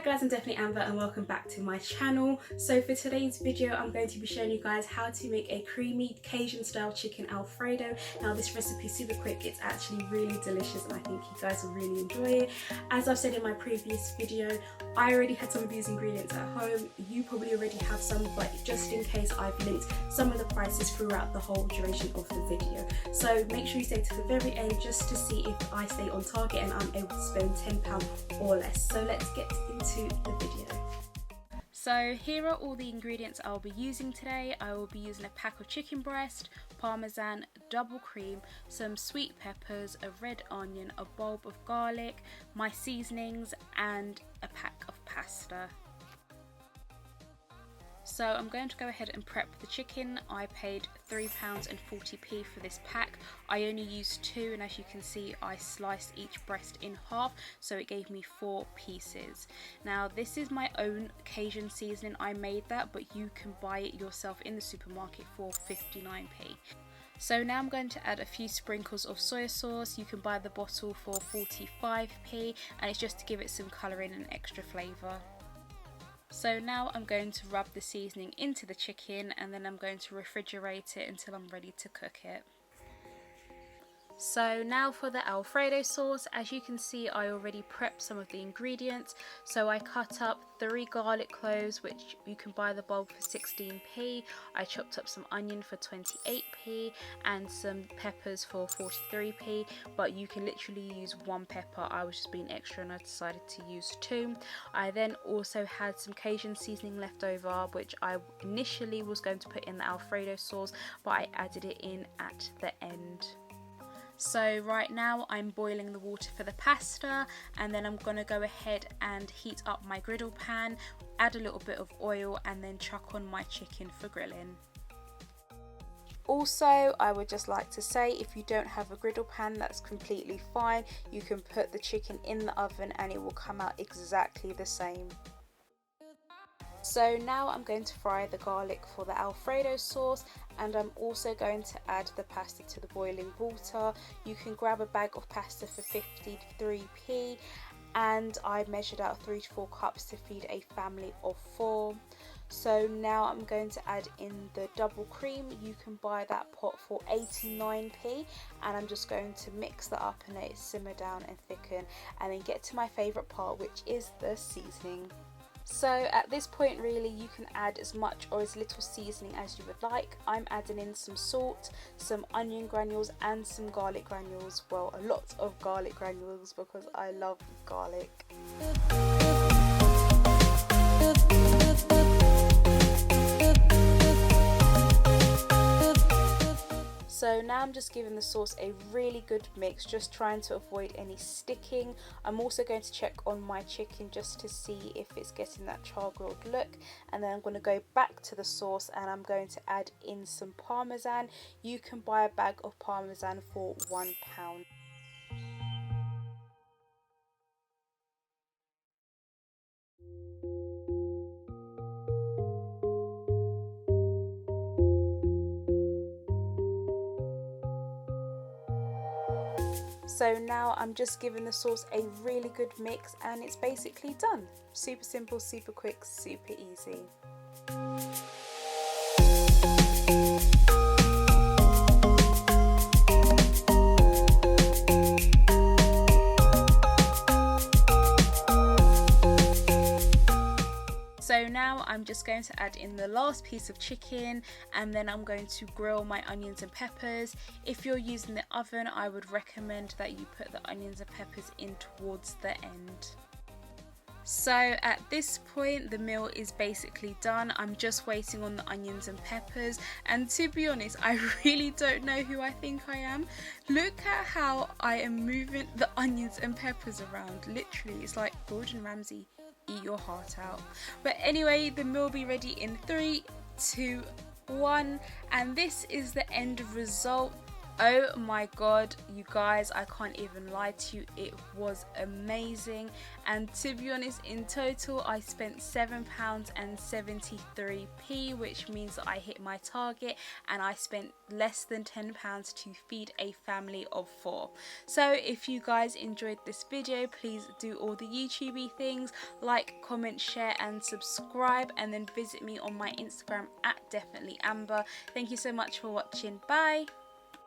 guys, I'm definitely Amber and welcome back to my channel. So for today's video I'm going to be showing you guys how to make a creamy Cajun style chicken Alfredo. Now this recipe is super quick, it's actually really delicious and I think you guys will really enjoy it. As I've said in my previous video, I already had some of these ingredients at home. You probably already have some, but just in case, I've linked some of the prices throughout the whole duration of the video. So make sure you stay to the very end just to see if I stay on target and I'm able to spend £10 or less. So let's get into the video. So here are all the ingredients I'll be using today. I will be using a pack of chicken breast, parmesan, double cream, some sweet peppers, a red onion, a bulb of garlic, my seasonings and a pack of pasta. So I'm going to go ahead and prep the chicken. I paid £3.40 for this pack. I only used 2 and as you can see I sliced each breast in half, so it gave me 4 pieces. Now this is my own Cajun seasoning. I made that, but you can buy it yourself in the supermarket for 59p. So now I'm going to add a few sprinkles of soy sauce. You can buy the bottle for 45p and it's just to give it some colouring and extra flavour. So now I'm going to rub the seasoning into the chicken and then I'm going to refrigerate it until I'm ready to cook it. So now for the Alfredo sauce. As you can see, I already prepped some of the ingredients. So I cut up 3 garlic cloves, which you can buy the bulb for 16p. I chopped up some onion for 28p and some peppers for 43p, but you can literally use 1 pepper. I was just being extra and I decided to use 2. I then also had some Cajun seasoning left over, which I initially was going to put in the Alfredo sauce, but I added it in at the end. So right now I'm boiling the water for the pasta and then I'm going to go ahead and heat up my griddle pan, add a little bit of oil and then chuck on my chicken for grilling. Also, I would just like to say, if you don't have a griddle pan, that's completely fine. You can put the chicken in the oven and it will come out exactly the same. So now I'm going to fry the garlic for the Alfredo sauce and I'm also going to add the pasta to the boiling water. You can grab a bag of pasta for 53p and I measured out 3 to 4 cups to feed a family of 4. So now I'm going to add in the double cream. You can buy that pot for 89p and I'm just going to mix that up and let it simmer down and thicken and then get to my favourite part, which is the seasoning. So at this point really you can add as much or as little seasoning as you would like. I'm adding in some salt, some onion granules and some garlic granules. Well, a lot of garlic granules because I love garlic. So now I'm just giving the sauce a really good mix, just trying to avoid any sticking. I'm also going to check on my chicken just to see if it's getting that char-grilled look. And then I'm going to go back to the sauce and I'm going to add in some parmesan. You can buy a bag of parmesan for £1. So now I'm just giving the sauce a really good mix and it's basically done. Super simple, super quick, super easy. So now I'm just going to add in the last piece of chicken and then I'm going to grill my onions and peppers. If you're using the oven, I would recommend that you put the onions and peppers in towards the end. So at this point the meal is basically done. I'm just waiting on the onions and peppers and to be honest I really don't know who I think I am. Look at how I am moving the onions and peppers around. Literally it's like Gordon Ramsay, eat your heart out. But anyway, the meal will be ready in 3, 2, 1 and this is the end result. Oh my god, you guys, I can't even lie to you, it was amazing. And to be honest, in total I spent £7.73, which means that I hit my target and I spent less than £10 to feed a family of 4. So if you guys enjoyed this video, please do all the YouTubey things, like, comment, share and subscribe, and then visit me on my Instagram at definitelyamber. Thank you so much for watching. Bye.